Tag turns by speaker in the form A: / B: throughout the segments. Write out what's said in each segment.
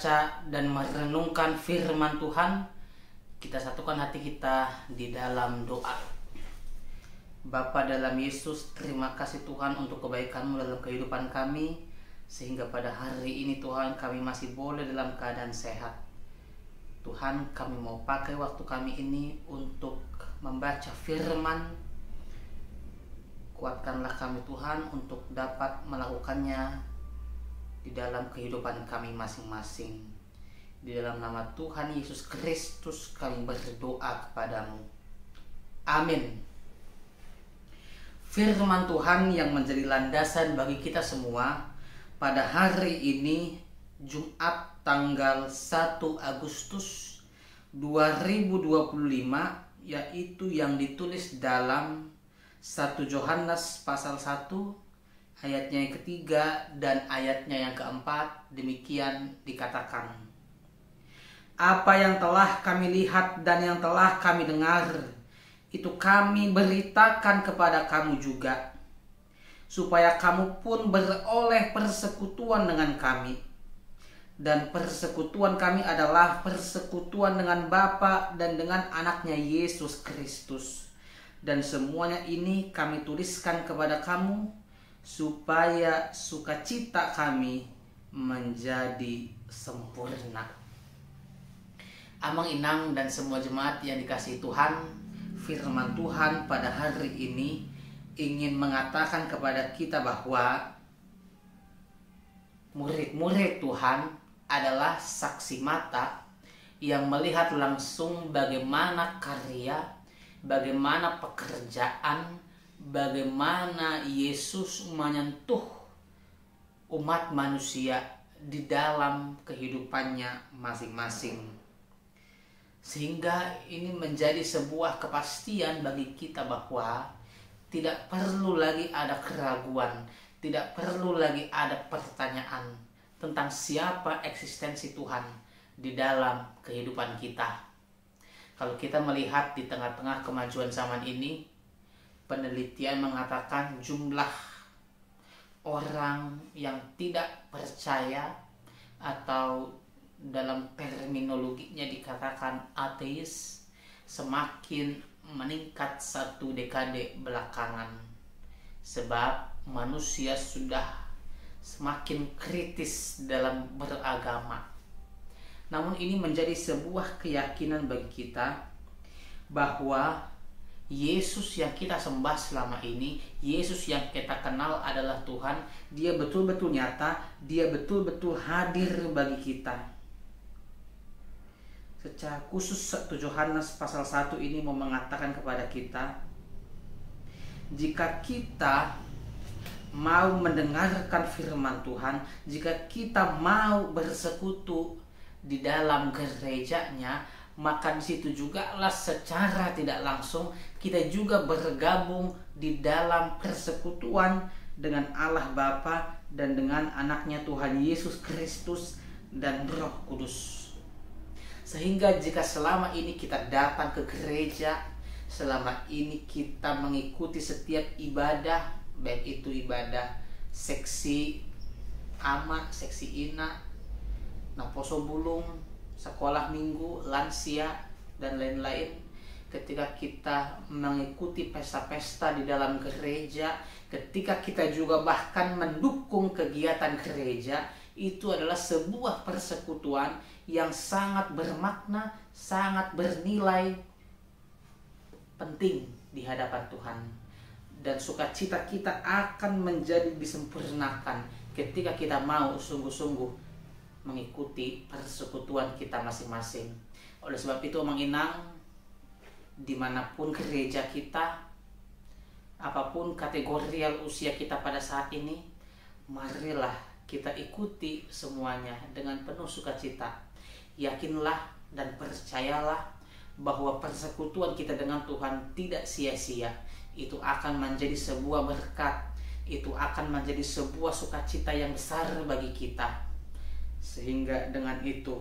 A: membaca dan merenungkan firman Tuhan, kita satukan hati kita di dalam doa. Bapa dalam Yesus, terima kasih Tuhan untuk kebaikan-Mu dalam kehidupan kami, sehingga pada hari ini Tuhan kami masih boleh dalam keadaan sehat. Tuhan, kami mau pakai waktu kami ini untuk membaca firman. Kuatkanlah kami Tuhan untuk dapat melakukannya di dalam kehidupan kami masing-masing. Di dalam nama Tuhan Yesus Kristus kami berdoa kepadamu. Amin. Firman Tuhan yang menjadi landasan bagi kita semua pada hari ini, Jumat tanggal 1 Agustus 2025, yaitu yang ditulis dalam 1 Yohanes pasal 1 ayatnya yang ketiga dan ayatnya yang keempat. Demikian dikatakan, apa yang telah kami lihat dan yang telah kami dengar, itu kami beritakan kepada kamu juga, supaya kamu pun beroleh persekutuan dengan kami. Dan persekutuan kami adalah persekutuan dengan Bapa dan dengan anaknya Yesus Kristus. Dan semuanya ini kami tuliskan kepada kamu, supaya sukacita kami menjadi sempurna. Amang Inang dan semua jemaat yang dikasihi Tuhan, firman Tuhan pada hari ini ingin mengatakan kepada kita bahwa murid-murid Tuhan adalah saksi mata yang melihat langsung bagaimana karya, bagaimana pekerjaan, bagaimana Yesus menyentuh umat manusia di dalam kehidupannya masing-masing. Sehingga ini menjadi sebuah kepastian bagi kita bahwa tidak perlu lagi ada keraguan, tidak perlu lagi ada pertanyaan tentang siapa eksistensi Tuhan di dalam kehidupan kita. Kalau kita melihat di tengah-tengah kemajuan zaman ini, penelitian mengatakan jumlah orang yang tidak percaya atau dalam terminologinya dikatakan ateis semakin meningkat satu dekade belakangan. Sebab manusia sudah semakin kritis dalam beragama. Namun ini menjadi sebuah keyakinan bagi kita bahwa Yesus yang kita sembah selama ini, Yesus yang kita kenal adalah Tuhan. Dia betul-betul nyata, Dia betul-betul hadir bagi kita. Secara khusus 1 Yohanes pasal 1 ini mau mengatakan kepada kita, jika kita mau mendengarkan firman Tuhan, jika kita mau bersekutu di dalam gerejanya, maka di situ juga lah secara tidak langsung kita juga bergabung di dalam persekutuan dengan Allah Bapa dan dengan anaknya Tuhan Yesus Kristus dan Roh Kudus. Sehingga jika selama ini kita datang ke gereja, selama ini kita mengikuti setiap ibadah, baik itu ibadah seksi ama, seksi ina, naposo bulung, sekolah minggu, lansia, dan lain-lain. Ketika kita mengikuti pesta-pesta di dalam gereja, ketika kita juga bahkan mendukung kegiatan gereja, itu adalah sebuah persekutuan yang sangat bermakna, sangat bernilai penting di hadapan Tuhan. Dan sukacita kita akan menjadi disempurnakan ketika kita mau sungguh-sungguh mengikuti persekutuan kita masing-masing. Oleh sebab itu, Mang Inang, dimanapun gereja kita, apapun kategorial usia kita pada saat ini, marilah kita ikuti semuanya dengan penuh sukacita. Yakinlah dan percayalah bahwa persekutuan kita dengan Tuhan tidak sia-sia. Itu akan menjadi sebuah berkat, itu akan menjadi sebuah sukacita yang besar bagi kita. Sehingga dengan itu,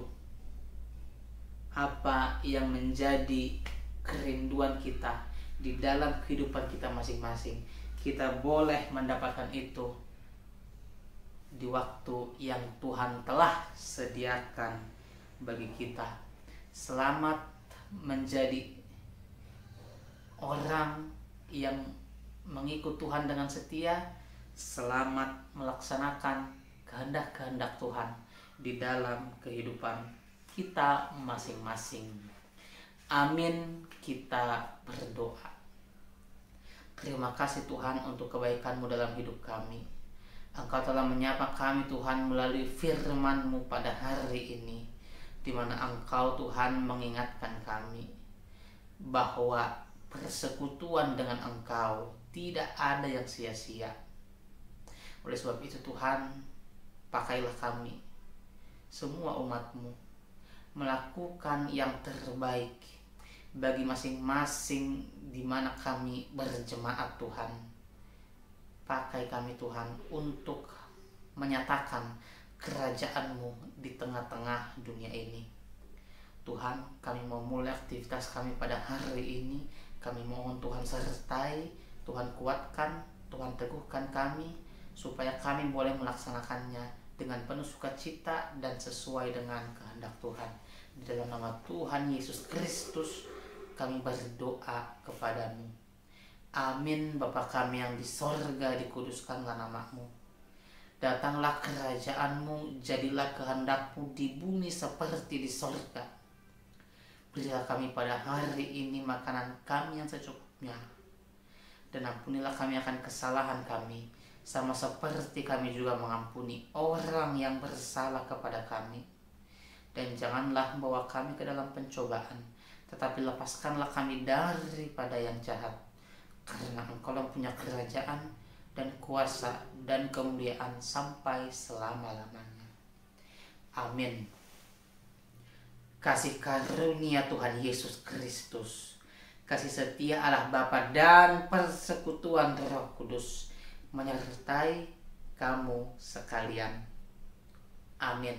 A: apa yang menjadi kerinduan kita di dalam kehidupan kita masing-masing, kita boleh mendapatkan itu di waktu yang Tuhan telah sediakan bagi kita. Selamat menjadi orang yang mengikut Tuhan dengan setia. Selamat melaksanakan kehendak-kehendak Tuhan di dalam kehidupan kita masing-masing. Amin. Kita berdoa. Terima kasih Tuhan untuk kebaikan-Mu dalam hidup kami. Engkau telah menyapa kami Tuhan melalui firman-Mu pada hari ini, di mana Engkau Tuhan mengingatkan kami bahwa persekutuan dengan Engkau tidak ada yang sia-sia. Oleh sebab itu Tuhan, pakailah kami semua umat-Mu melakukan yang terbaik bagi masing-masing di mana kami berjemaat Tuhan. Pakai kami Tuhan untuk menyatakan kerajaan-Mu di tengah-tengah dunia ini. Tuhan, kami mau mulai aktivitas kami pada hari ini. Kami mohon Tuhan sertai, Tuhan kuatkan, Tuhan teguhkan kami, supaya kami boleh melaksanakannya dengan penuh sukacita dan sesuai dengan kehendak Tuhan. Di dalam nama Tuhan Yesus Kristus kami berdoa kepadamu. Amin. Bapa kami yang di sorga, dikuduskanlah nama-Mu. Datanglah kerajaan-Mu, jadilah kehendak-Mu di bumi seperti di sorga. Berilah kami pada hari ini makanan kami yang secukupnya. Dan ampunilah kami akan kesalahan kami, sama seperti kami juga mengampuni orang yang bersalah kepada kami. Dan janganlah membawa kami ke dalam pencobaan, tetapi lepaskanlah kami daripada yang jahat. Karena Engkau yang punya kerajaan dan kuasa dan kemuliaan sampai selama-lamanya. Amin. Kasih karunia Tuhan Yesus Kristus, kasih setia Allah Bapa dan persekutuan Roh Kudus menyertai kamu sekalian. Amin.